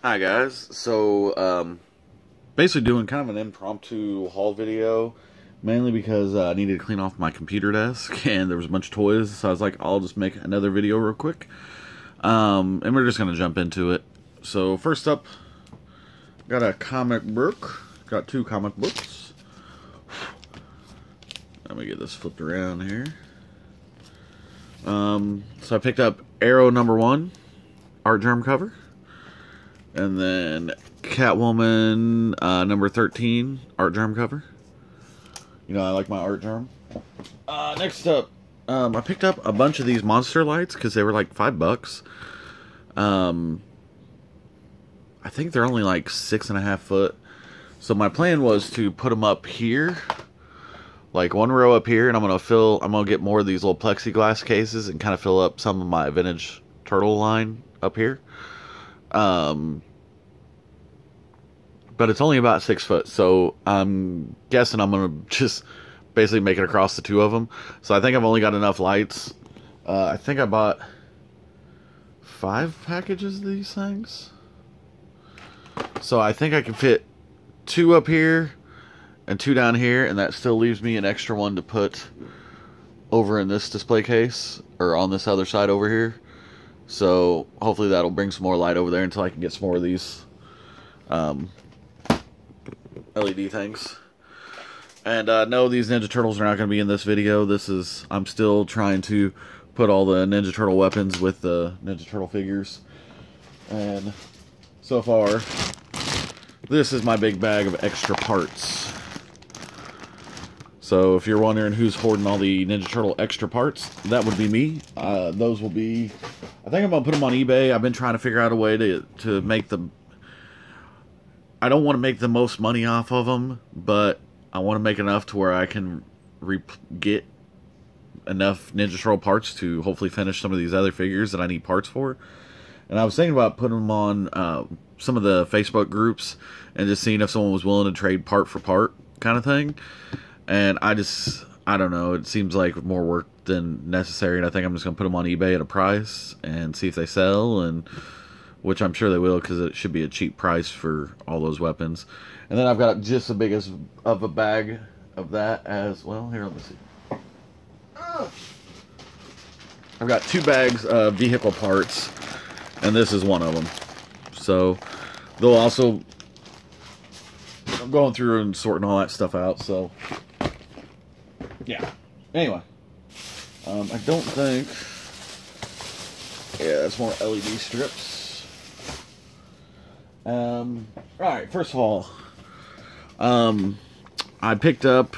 Hi guys, basically doing kind of an impromptu haul video, mainly because I needed to clean off my computer desk and there was a bunch of toys, so I was like, I'll just make another video real quick, and we're just going to jump into it. So first up, got a comic book, got two comic books. Let me get this flipped around here. So I picked up Arrow #1, Artgerm cover. And then Catwoman #13, Artgerm cover. You know, I like my Artgerm. Next up, I picked up a bunch of these monster lights because they were like $5. I think they're only like 6.5 foot. So my plan was to put them up here, like one row up here, and I'm gonna get more of these little plexiglass cases and kind of fill up some of my vintage turtle line up here. But it's only about 6 foot, so I'm guessing I'm gonna just basically make it across the two of them. So I think I've only got enough lights. I think I bought 5 packages of these things, so I think I can fit 2 up here and 2 down here, and that still leaves me an extra one to put over in this display case, or on this other side over here. So hopefully that'll bring some more light over there until I can get some more of these LED things. And no, these Ninja Turtles are not going to be in this video. I'm still trying to put all the Ninja Turtle weapons with the Ninja Turtle figures. And so far, this is my big bag of extra parts. So if you're wondering who's hoarding all the Ninja Turtle extra parts, that would be me. Those will be, I think I'm going to put them on eBay. I've been trying to figure out a way to make them. I don't want to make the most money off of them, but I want to make enough to where I can get enough Ninja Turtle parts to hopefully finish some of these other figures that I need parts for. And I was thinking about putting them on some of the Facebook groups and just seeing if someone was willing to trade part for part kind of thing. And I don't know, it seems like more work than necessary, and I think I'm just going to put them on eBay at a price and see if they sell, and which I'm sure they will, because it should be a cheap price for all those weapons. And then I've got just the biggest of a bag of that as well. Here, let me see. I've got 2 bags of vehicle parts, and this is one of them. So they'll also, I'm going through and sorting all that stuff out, so yeah. Anyway, I don't think, yeah, that's more LED strips. Alright, first of all, I picked up,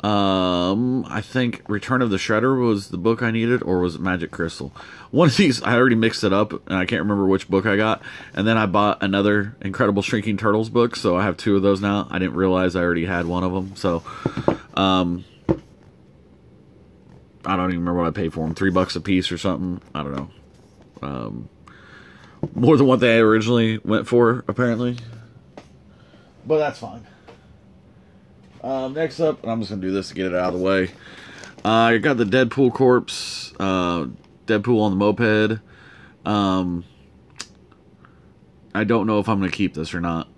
I think Return of the Shredder was the book I needed, or was it Magic Crystal? One of these, I already mixed it up, and I can't remember which book I got, and then I bought another Incredible Shrinking Turtles book, so I have 2 of those now. I didn't realize I already had one of them, so, I don't even remember what I paid for them, $3 a piece or something, I don't know, more than what they originally went for, apparently. But that's fine. Next up, and I'm just going to do this to get it out of the way. I got the Deadpool corpse, Deadpool on the moped. I don't know if I'm going to keep this or not.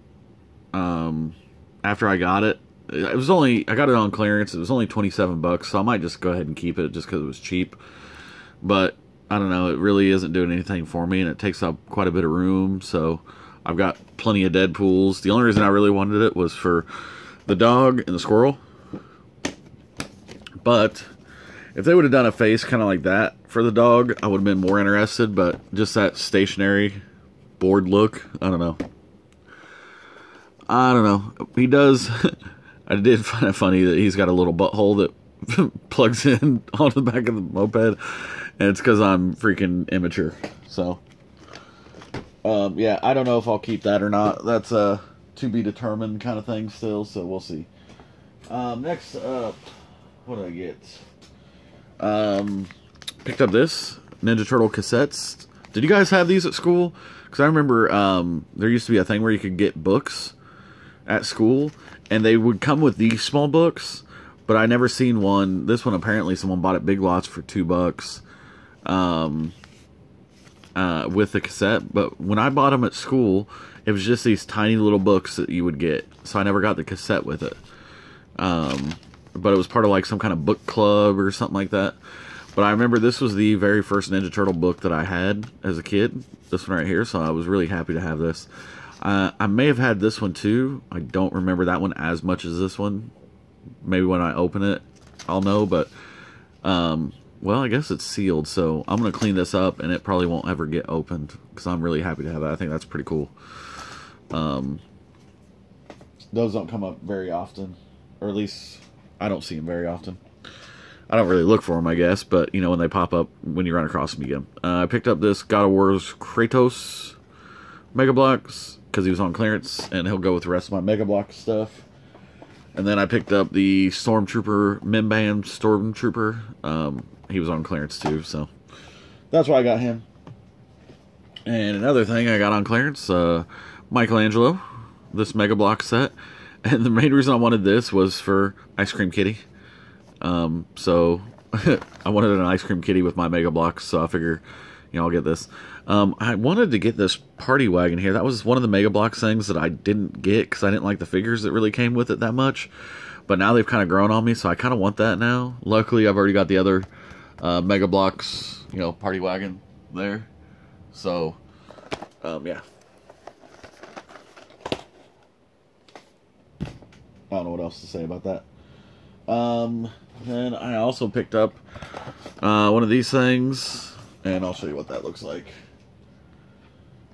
After I got it, I got it on clearance. It was only $27, so I might just go ahead and keep it just because it was cheap. But I don't know, it really isn't doing anything for me, and it takes up quite a bit of room, so I've got plenty of Deadpools. The only reason I really wanted it was for the dog and the squirrel. But if they would have done a face kind of like that for the dog, I would have been more interested, but just that stationary, bored look, I don't know. I don't know. He does, I did find it funny that he's got a little butthole that plugs in on the back of the moped. And it's because I'm freaking immature. So, yeah, I don't know if I'll keep that or not. That's to be determined kind of thing still, so we'll see. Next up, what did I get? Picked up this Ninja Turtle cassettes. Did you guys have these at school? Because I remember there used to be a thing where you could get books at school, and they would come with these small books, but I never seen one. This one, apparently someone bought at Big Lots for $2. with the cassette, but when I bought them at school, it was just these tiny little books that you would get, so I never got the cassette with it. But it was part of like some kind of book club or something like that. But I remember this was the very first Ninja Turtle book that I had as a kid, this one right here, so I was really happy to have this. I may have had this one too. I don't remember that one as much as this one. Maybe when I open it, I'll know, but well, I guess it's sealed, so I'm going to clean this up, and it probably won't ever get opened, because I'm really happy to have that. I think that's pretty cool. Those don't come up very often, or at least I don't see them very often. I don't really look for them, I guess, but, you know, when they pop up, when you run across them, you get them. I picked up this God of War's Kratos Mega Bloks, because he was on clearance, and he'll go with the rest of my Mega Block stuff. And then I picked up the Stormtrooper, Mimban Stormtrooper. He was on clearance too, so that's why I got him. And another thing I got on clearance, Michelangelo, this Mega Block set. And the main reason I wanted this was for Ice Cream Kitty. So I wanted an Ice Cream Kitty with my Mega Blocks, so I figure, you know, I'll get this. I wanted to get this Party Wagon here. That was one of the Mega Bloks things that I didn't get because I didn't like the figures that really came with it that much. But now they've kind of grown on me, so I kind of want that now. Luckily, I've already got the other Mega Bloks, you know, Party Wagon there. So, yeah. I don't know what else to say about that. Then I also picked up one of these things, and I'll show you what that looks like.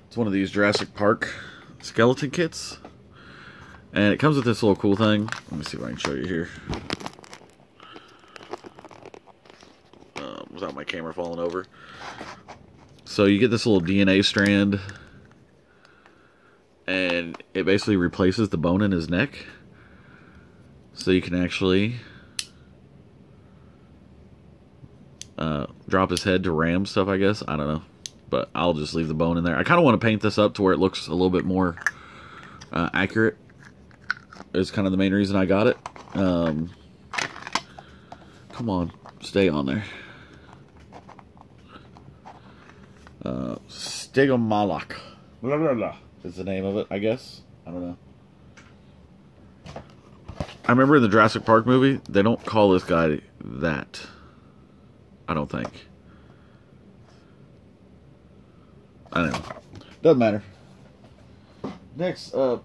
It's one of these Jurassic Park skeleton kits, and it comes with this little cool thing. Let me see if I can show you here. Without my camera falling over. So you get this little DNA strand, and it basically replaces the bone in his neck. So you can actually drop his head to ram stuff, I guess. I don't know. But I'll just leave the bone in there. I kind of want to paint this up to where it looks a little bit more accurate. Is kind of the main reason I got it. Come on. Stay on there. Stygomoloch. Blah, blah, blah, is the name of it, I guess. I don't know. I remember in the Jurassic Park movie, they don't call this guy that. I don't think. I don't know. Doesn't matter. Next up.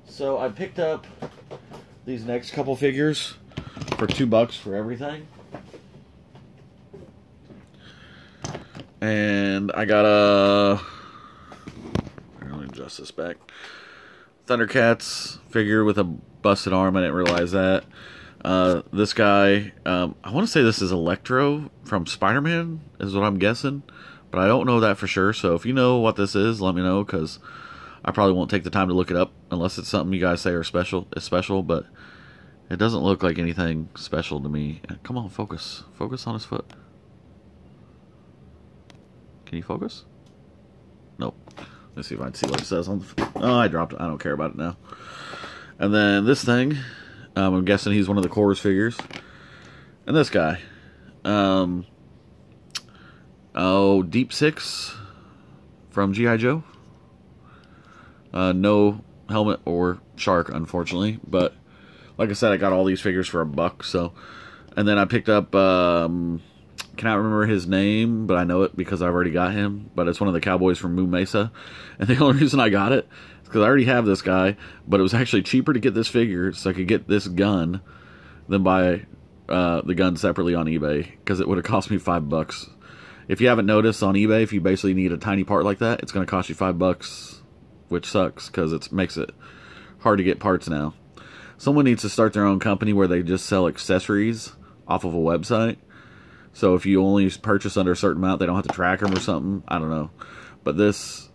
So I picked up these next couple figures for $2 for everything. And I got a... Let me adjust this back. Thundercats figure with a busted arm. I didn't realize that. This guy, I want to say this is Electro from Spider-Man, is what I'm guessing. But I don't know that for sure. So if you know what this is, let me know, because I probably won't take the time to look it up unless it's something you guys say are special. It's special, but it doesn't look like anything special to me. Come on, focus. Focus on his foot. Can you focus? Nope. Let's see if I can see what it says on the... Oh, I dropped it. I don't care about it now. And then this thing, I'm guessing he's one of the Cores figures. And this guy. Deep Six from G.I. Joe. No helmet or shark, unfortunately. But, like I said, I got all these figures for $1, so... And then I picked up... cannot remember his name, but I know it because I've already got him. But it's one of the cowboys from Moon Mesa. And the only reason I got it is because I already have this guy. But it was actually cheaper to get this figure so I could get this gun than buy the gun separately on eBay. Because it would have cost me $5. If you haven't noticed on eBay, if you basically need a tiny part like that, it's going to cost you $5. Which sucks because it makes it hard to get parts now. Someone needs to start their own company where they just sell accessories off of a website. So if you only purchase under a certain amount, they don't have to track them or something. I don't know. But this,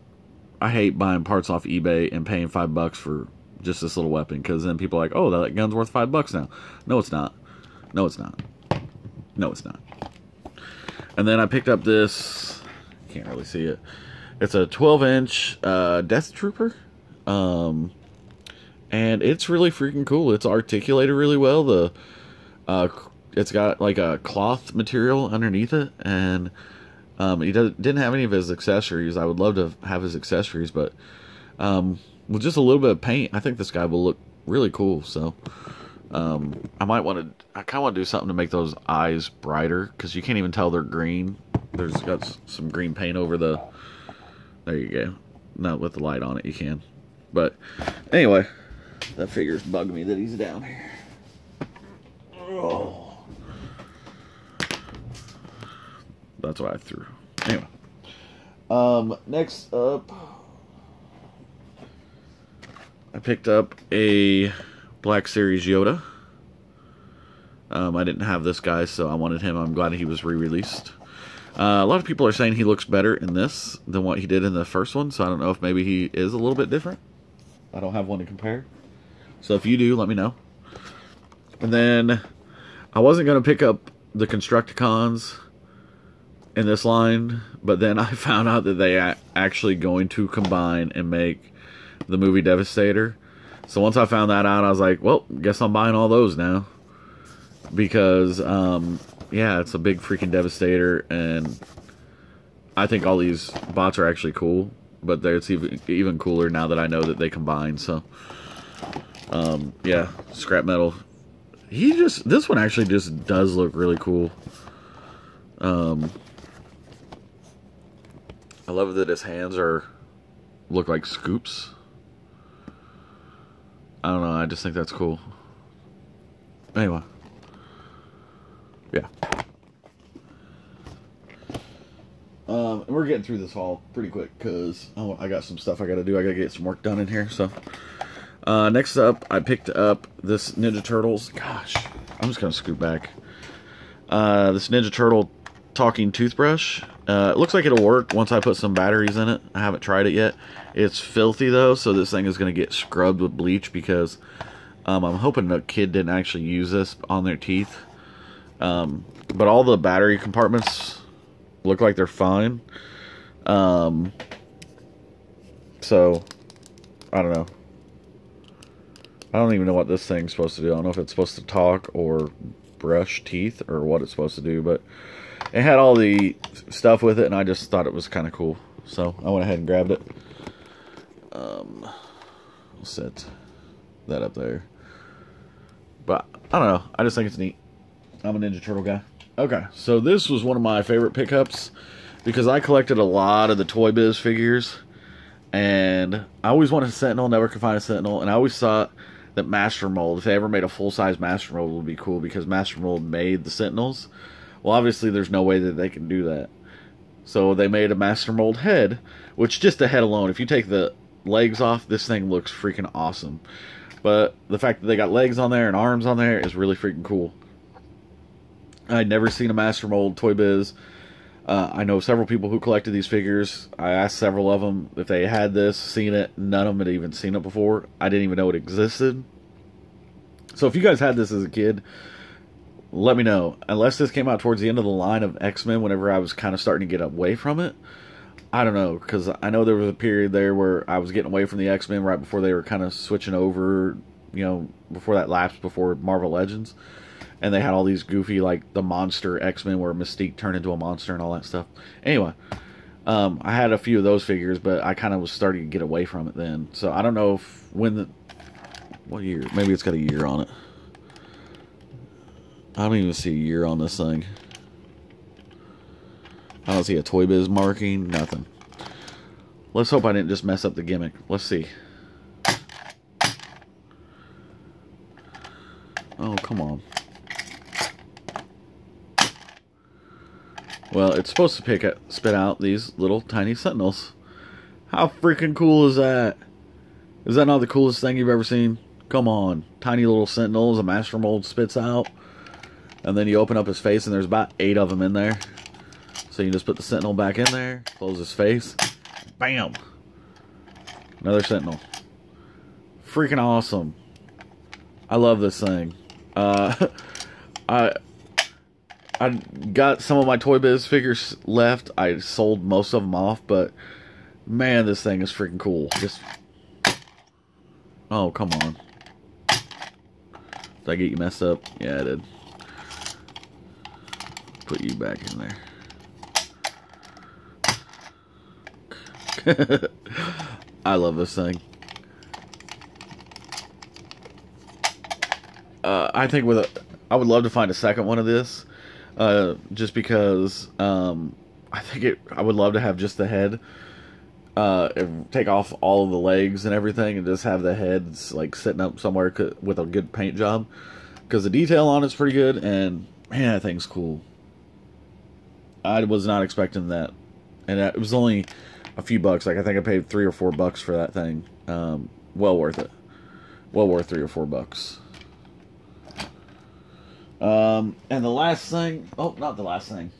I hate buying parts off eBay and paying $5 for just this little weapon. Because then people are like, oh, that gun's worth $5 now. No, it's not. No, it's not. No, it's not. And then I picked up this, can't really see it. It's a 12-inch Death Trooper. And it's really freaking cool. It's articulated really well. it's got like a cloth material underneath it, and he didn't have any of his accessories. I would love to have his accessories, but with just a little bit of paint, I think this guy will look really cool. So I kind of want to do something to make those eyes brighter, because you can't even tell they're green. There's got some green paint over the, there you go. Not with the light on it, you can. But anyway, that figure's bugging me that he's down here. Oh. That's what I threw. Anyway. Next up, I picked up a Black Series Yoda. I didn't have this guy, so I wanted him. I'm glad he was re-released. A lot of people are saying he looks better in this than what he did in the first one, so I don't know if maybe he is a little bit different. I don't have one to compare. So if you do, let me know. And then I wasn't going to pick up the Constructicons in this line, but then I found out that they are actually going to combine and make the movie Devastator. So once I found that out, I was like, well, guess I'm buying all those now. Because, yeah, it's a big freaking Devastator, and I think all these bots are actually cool, but it's even cooler now that I know that they combine. So, yeah, Scrap Metal. This one actually just does look really cool. I love that his hands look like scoops. I don't know, I just think that's cool. Anyway. Yeah. We're getting through this haul pretty quick, because I got some stuff I got to do. I got to get some work done in here. So, next up, I picked up this Ninja Turtles. Gosh, I'm just going to scoot back. This Ninja Turtle talking toothbrush. It looks like it'll work once I put some batteries in it. I haven't tried it yet. It's filthy, though, so this thing is going to get scrubbed with bleach, because I'm hoping a kid didn't actually use this on their teeth. But all the battery compartments look like they're fine. So, I don't know. I don't even know what this thing's supposed to do. I don't know if it's supposed to talk or brush teeth or what it's supposed to do, but it had all the stuff with it, and I just thought it was kind of cool. So, I went ahead and grabbed it. We'll set that up there. But, I don't know. I just think it's neat. I'm a Ninja Turtle guy. Okay, so this was one of my favorite pickups, because I collected a lot of the Toy Biz figures, and I always wanted a Sentinel, never could find a Sentinel, and I always thought that Master Mold, if they ever made a full-size Master Mold, would be cool, because Master Mold made the Sentinels. Well, obviously there's no way that they can do that. So they made a Master Mold head, which just the head alone, if you take the legs off, this thing looks freaking awesome. But the fact that they got legs on there and arms on there is really freaking cool. I'd never seen a Master Mold Toy Biz. I know several people who collected these figures. I asked several of them if they had this, seen it. None of them had even seen it before. I didn't even know it existed. So if you guys had this as a kid, let me know. Unless this came out towards the end of the line of X-Men, whenever I was kind of starting to get away from it. I don't know, because I know there was a period there where I was getting away from the X-Men right before they were kind of switching over, you know, before that lapsed, before Marvel Legends. And they had all these goofy, like, the monster X-Men where Mystique turned into a monster and all that stuff. Anyway, I had a few of those figures, but I kind of was starting to get away from it then. So I don't know if, what year? Maybe it's got a year on it. I don't even see a year on this thing. I don't see a Toy Biz marking, nothing. Let's hope I didn't just mess up the gimmick. Let's see. Oh, come on. Well, it's supposed to spit out these little tiny Sentinels. How freaking cool is that? Is that not the coolest thing you've ever seen? Come on. Tiny little Sentinels a Master Mold spits out. And then you open up his face and there's about 8 of them in there. So you just put the Sentinel back in there, close his face. Bam! Another Sentinel. Freaking awesome. I love this thing. I got some of my Toy Biz figures left. I sold most of them off, but man, this thing is freaking cool. Just, oh, come on. Did I get you messed up? Yeah, I did. put you back in there. I love this thing. I think I would love to find a second one of this, just because I think I would love to have just the head, and take off all of the legs and everything, and just have the heads like sitting up somewhere with a good paint job, because the detail on it's pretty good, and man, that thing's cool. I was not expecting that, and it was only a few bucks. Like I think I paid $3 or $4 for that thing. Well worth it. Well worth $3 or $4. And the last thing, oh, not the last thing.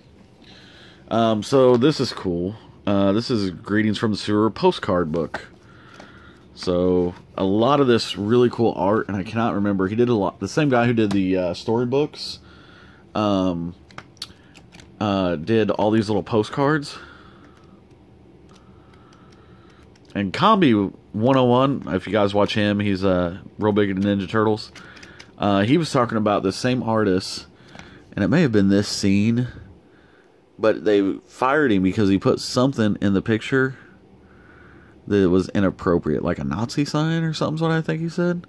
So this is cool. This is Greetings from the Sewer postcard book. So a lot of this really cool art, and I cannot remember. He did a lot. The same guy who did the storybooks, did all these little postcards. And Combi 101, if you guys watch him, he's real big into Ninja Turtles. He was talking about the same artist, and it may have been this scene, but they fired him because he put something in the picture that was inappropriate, like a Nazi sign or something's what I think he said.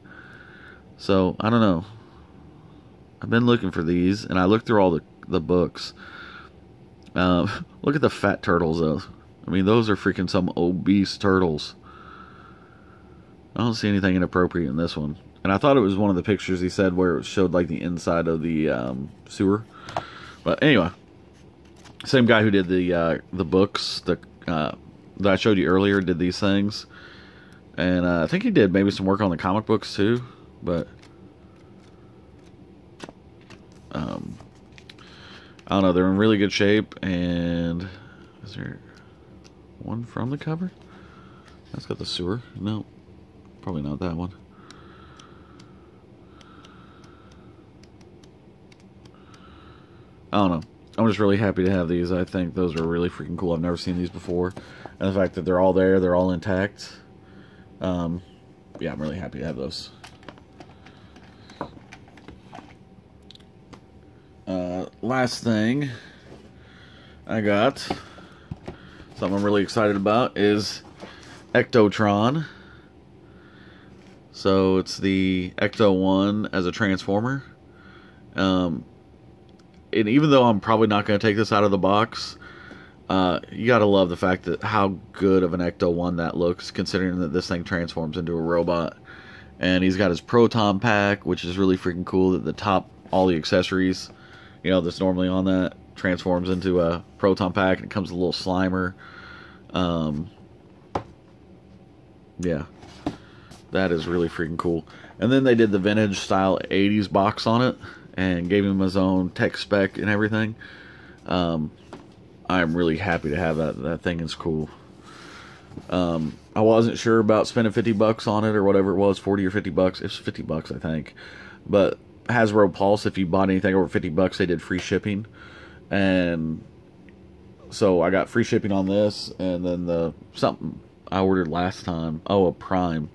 So, I don't know. I've been looking for these, and I looked through all the books. Look at the fat turtles, though. I mean, those are freaking some obese turtles. I don't see anything inappropriate in this one. And I thought it was one of the pictures he said where it showed like the inside of the sewer. But anyway, same guy who did the books that I showed you earlier did these things. And I think he did maybe some work on the comic books too. But I don't know. They're in really good shape. And is there one from the cover? That's got the sewer. No, probably not that one. I don't know. I'm just really happy to have these. I think those are really freaking cool. I've never seen these before. And the fact that they're all there, they're all intact. Yeah, I'm really happy to have those. Last thing I got, something I'm really excited about, is Ectotron. So it's the Ecto-1 as a Transformer. And even though I'm probably not going to take this out of the box, you got to love the fact that how good of an Ecto-1 that looks, considering that this thing transforms into a robot. And he's got his Proton Pack, which is really freaking cool. That the top, all the accessories, you know, that's normally on that, transforms into a Proton Pack, and it comes with a little Slimer. Yeah, that is really freaking cool. And then they did the vintage style 80s box on it, and gave him his own tech spec and everything. I'm really happy to have that. That thing is cool. I wasn't sure about spending $50 on it or whatever it was, 40 or 50 bucks. It's 50 bucks, I think. But Hasbro Pulse, if you bought anything over 50 bucks, they did free shipping. And so I got free shipping on this, and then something I ordered last time. Oh, a Prime.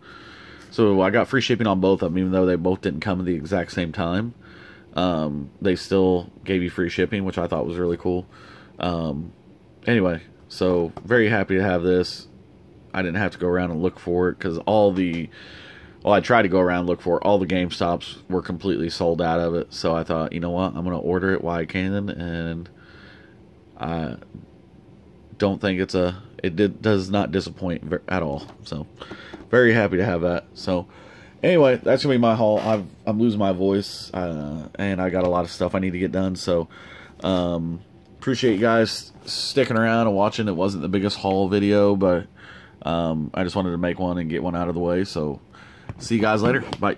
So I got free shipping on both of them, even though they both didn't come at the exact same time. They still gave you free shipping, which I thought was really cool. Anyway, so very happy to have this. I didn't have to go around and look for it, because I tried to go around and look for it. All the GameStops were completely sold out of it. So I thought, you know what, I'm going to order it while I can, and I don't think it does not disappoint at all. So very happy to have that. So anyway, that's going to be my haul. I'm losing my voice, and I got a lot of stuff I need to get done. So appreciate you guys sticking around and watching. It wasn't the biggest haul video, but I just wanted to make one and get one out of the way. So see you guys later. Bye.